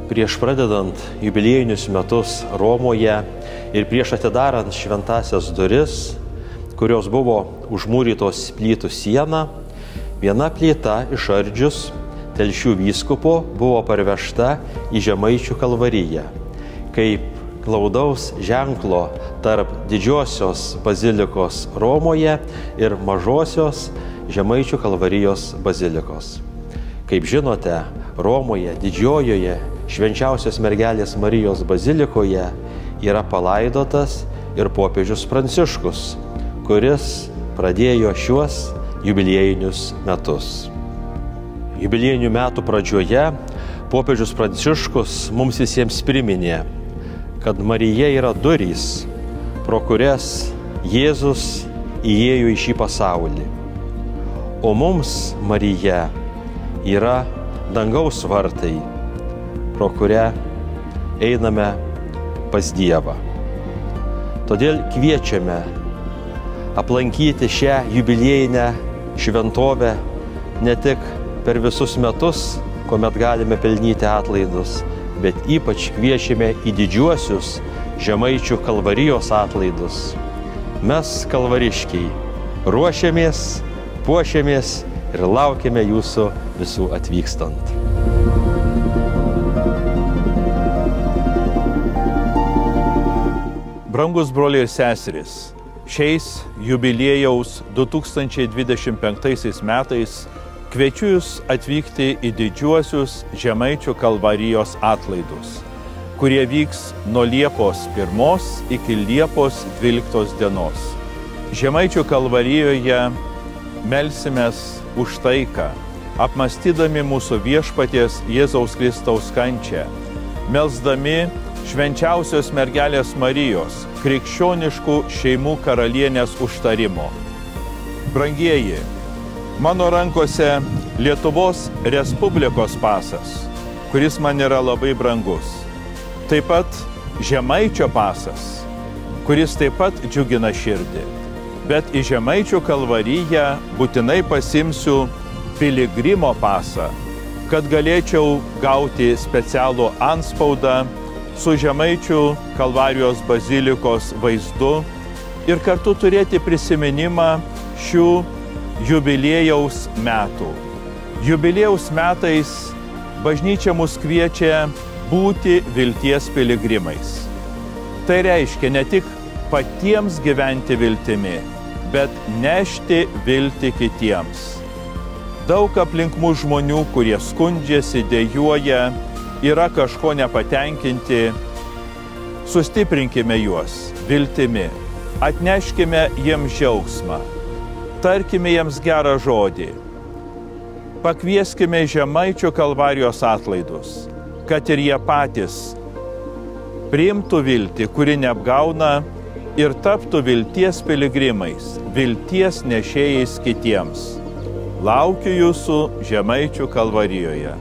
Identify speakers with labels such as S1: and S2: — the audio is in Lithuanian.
S1: Prieš pradedant jubiliejinius metus Romoje ir prieš atidarant šventąsias duris, kurios buvo užmūrytos plytų sieną, viena plyta išardžius Telšių vyskupo buvo parvežta į Žemaičių kalvariją, kaip glaudaus ženklo tarp didžiosios bazilikos Romoje ir mažosios Žemaičių kalvarijos bazilikos. Kaip žinote, Romoje didžiojoje Švenčiausios mergelės Marijos bazilikoje yra palaidotas ir popiežius Pranciškus, kuris pradėjo šiuos jubiliejinius metus. Jubiliejinių metų pradžioje popiežius Pranciškus mums visiems priminė, kad Marija yra durys, pro kurias Jėzus įėjo į šį pasaulį. O mums Marija yra dangaus vartai, pro kurią einame pas Dievą. Todėl kviečiame aplankyti šią jubiliejinę šventovę ne tik per visus metus, kuomet galime pelnyti atlaidus, bet ypač kviečiame į didžiuosius Žemaičių kalvarijos atlaidus. Mes, kalvariškiai, ruošiamės, puošiamės ir laukiame jūsų visų atvykstant.
S2: Brangus broliai ir seserys, šiais jubiliejaus 2025 metais kviečiu Jūs atvykti į didžiuosius Žemaičių kalvarijos atlaidus, kurie vyks nuo Liepos 1 iki Liepos 12 dienos. Žemaičių kalvarijoje melsimės už taiką, apmąstydami mūsų viešpaties Jėzaus Kristaus kančią, melsdami Švenčiausios mergelės Marijos, krikščioniškų šeimų karalienės užtarimo. Brangieji, mano rankose Lietuvos Respublikos pasas, kuris man yra labai brangus. Taip pat Žemaičio pasas, kuris taip pat džiugina širdį. Bet į Žemaičių kalvariją būtinai pasimsiu piligrimo pasą, kad galėčiau gauti specialų antspaudą su Žemaičių kalvarijos bazilikos vaizdu ir kartu turėti prisiminimą šių jubiliejaus metų. Jubiliejaus metais bažnyčia mus kviečia būti vilties piligrimais. Tai reiškia ne tik patiems gyventi viltimi, bet nešti viltį kitiems. Daug aplink mus žmonių, kurie skundžiasi, dejuoja, yra kažko nepatenkinti. Sustiprinkime juos viltimi, atneškime jiems džiaugsmą, tarkime jiems gerą žodį, pakvieskime Žemaičių kalvarijos atlaidus, kad ir jie patys priimtų viltį, kuri neapgauna, ir taptų vilties piligrimais, vilties nešėjais kitiems. Laukiu jūsų Žemaičių kalvarijoje.